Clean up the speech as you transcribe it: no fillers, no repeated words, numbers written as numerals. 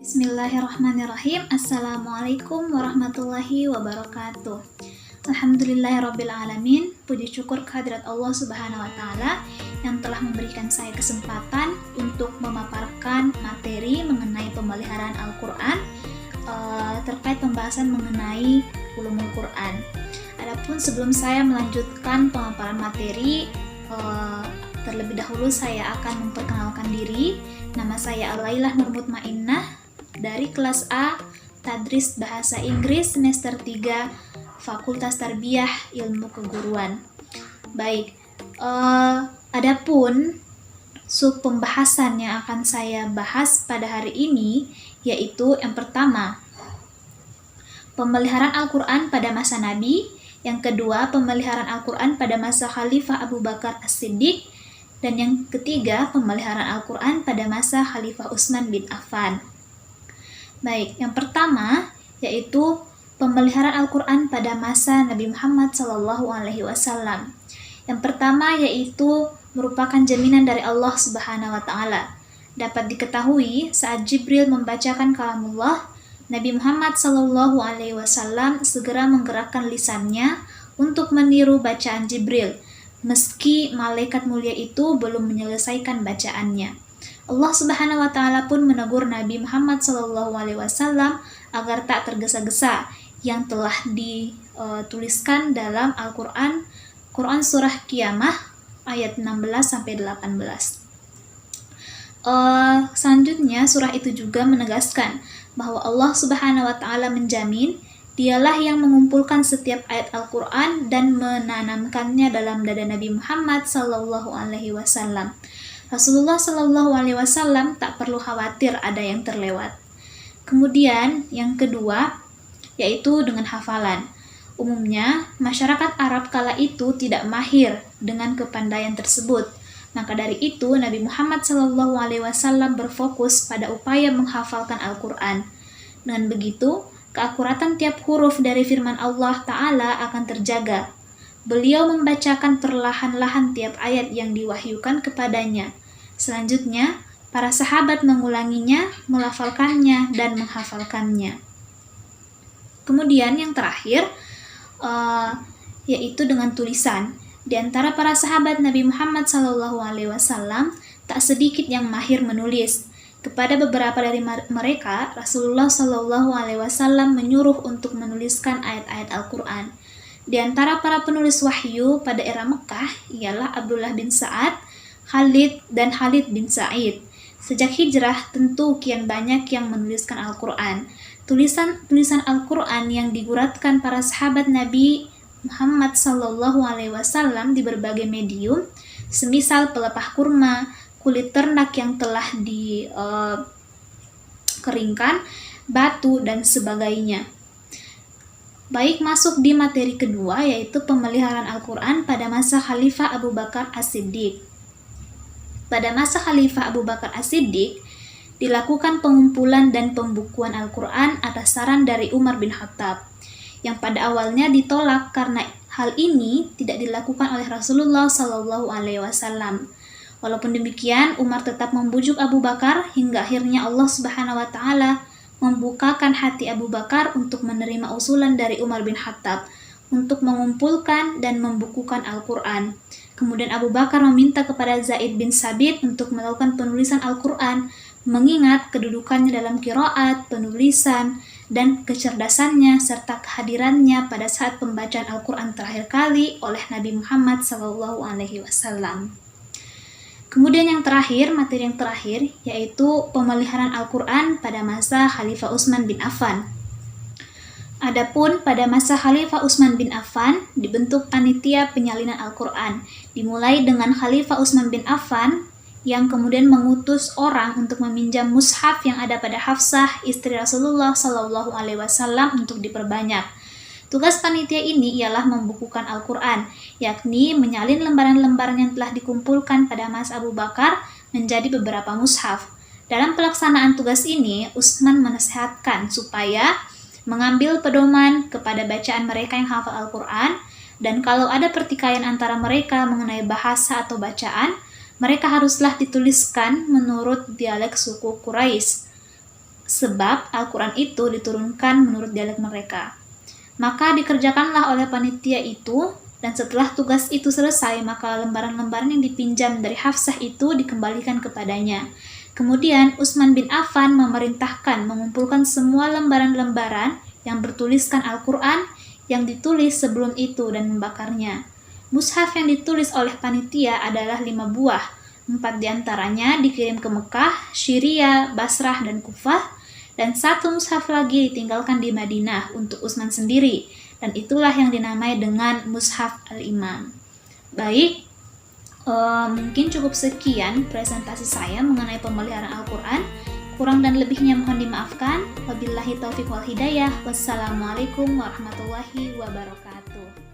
Bismillahirrahmanirrahim. Assalamualaikum warahmatullahi wabarakatuh. Alhamdulillahirabbil alamin. Puji syukur kehadirat Allah Subhanahu wa taala yang telah memberikan saya kesempatan untuk memaparkan materi mengenai pemeliharaan Al-Qur'an terkait pembahasan mengenai ulumul Qur'an. Adapun sebelum saya melanjutkan pemaparan materi, terlebih dahulu saya akan memperkenalkan diri. Nama saya Alailah Nur Mutmainnah dari kelas A Tadris Bahasa Inggris semester 3 Fakultas Tarbiyah Ilmu Keguruan. Baik, adapun sub pembahasan yang akan saya bahas pada hari ini yaitu yang pertama, pemeliharaan Al-Qur'an pada masa Nabi, yang kedua, pemeliharaan Al-Qur'an pada masa Khalifah Abu Bakar As-Siddiq, dan yang ketiga, pemeliharaan Al-Qur'an pada masa Khalifah Utsman bin Affan. Baik, yang pertama yaitu pemeliharaan Al-Qur'an pada masa Nabi Muhammad SAW. Yang pertama yaitu merupakan jaminan dari Allah Subhanahu wa taala. Dapat diketahui saat Jibril membacakan kalamullah, Nabi Muhammad SAW segera menggerakkan lisannya untuk meniru bacaan Jibril, meski malaikat mulia itu belum menyelesaikan bacaannya. Allah Subhanahu wa taala pun menegur Nabi Muhammad SAW agar tak tergesa-gesa yang telah dituliskan dalam Al-Qur'an, Quran surah Qiyamah ayat 16 sampai 18. Selanjutnya surah itu juga menegaskan bahwa Allah Subhanahu wa taala menjamin Dialah yang mengumpulkan setiap ayat Al-Qur'an dan menanamkannya dalam dada Nabi Muhammad SAW. Rasulullah SAW tak perlu khawatir ada yang terlewat. Kemudian yang kedua yaitu dengan hafalan. Umumnya masyarakat Arab kala itu tidak mahir dengan kepandaian tersebut. Maka dari itu Nabi Muhammad SAW berfokus pada upaya menghafalkan Al-Qur'an. Dengan begitu, keakuratan tiap huruf dari firman Allah Ta'ala akan terjaga. Beliau membacakan perlahan-lahan tiap ayat yang diwahyukan kepadanya. Selanjutnya, para sahabat mengulanginya, melafalkannya, dan menghafalkannya. Kemudian yang terakhir, yaitu dengan tulisan. Di antara para sahabat Nabi Muhammad SAW, tak sedikit yang mahir menulis. Kepada beberapa dari mereka, Rasulullah SAW menyuruh untuk menuliskan ayat-ayat Al-Qur'an. Di antara para penulis wahyu pada era Mekah ialah Abdullah bin Sa'ad, Khalid bin Sa'id. Sejak hijrah tentu kian banyak yang menuliskan Al-Qur'an. Tulisan Al-Qur'an yang diguratkan para sahabat Nabi Muhammad SAW di berbagai medium, semisal pelepah kurma, kulit ternak yang telah dikeringkan, batu, dan sebagainya. Baik, masuk di materi kedua yaitu pemeliharaan Al-Qur'an pada masa Khalifah Abu Bakar As-Siddiq. Pada masa Khalifah Abu Bakar As-Siddiq dilakukan pengumpulan dan pembukuan Al-Qur'an atas saran dari Umar bin Khattab, yang pada awalnya ditolak karena hal ini tidak dilakukan oleh Rasulullah SAW. Walaupun demikian, Umar tetap membujuk Abu Bakar hingga akhirnya Allah Subhanahu wa taala membukakan hati Abu Bakar untuk menerima usulan dari Umar bin Khattab untuk mengumpulkan dan membukukan Al-Qur'an. Kemudian Abu Bakar meminta kepada Zaid bin Sabit untuk melakukan penulisan Al-Qur'an, mengingat kedudukannya dalam qiraat, penulisan, dan kecerdasannya serta kehadirannya pada saat pembacaan Al-Qur'an terakhir kali oleh Nabi Muhammad SAW. Kemudian yang terakhir, materi yang terakhir, yaitu pemeliharaan Al-Qur'an pada masa Khalifah Utsman bin Affan. Adapun pada masa Khalifah Utsman bin Affan, dibentuk panitia penyalinan Al-Qur'an, dimulai dengan Khalifah Utsman bin Affan, yang kemudian mengutus orang untuk meminjam mushaf yang ada pada Hafsah, istri Rasulullah SAW untuk diperbanyak. Tugas panitia ini ialah membukukan Al-Qur'an, yakni menyalin lembaran-lembaran yang telah dikumpulkan pada masa Abu Bakar menjadi beberapa mushaf. Dalam pelaksanaan tugas ini, Utsman menasihatkan supaya mengambil pedoman kepada bacaan mereka yang hafal Al-Qur'an, dan kalau ada pertikaian antara mereka mengenai bahasa atau bacaan, mereka haruslah dituliskan menurut dialek suku Quraisy. sebab Al-Quran itu diturunkan menurut dialek mereka. Maka dikerjakanlah oleh panitia itu, dan setelah tugas itu selesai, maka lembaran-lembaran yang dipinjam dari Hafsah itu dikembalikan kepadanya. Kemudian Utsman bin Affan memerintahkan mengumpulkan semua lembaran-lembaran yang bertuliskan Al-Quran yang ditulis sebelum itu dan membakarnya. Mushaf yang ditulis oleh panitia adalah 5 buah. 4 diantaranya dikirim ke Mekah, Syria, Basrah, dan Kufah, dan 1 mushaf lagi ditinggalkan di Madinah untuk Utsman sendiri, dan itulah yang dinamai dengan Mushaf Al-Imam. Baik, mungkin cukup sekian presentasi saya mengenai pemeliharaan Al-Quran. Kurang dan lebihnya mohon dimaafkan. Wabillahi taufiq wal hidayah. Wassalamualaikum warahmatullahi wabarakatuh.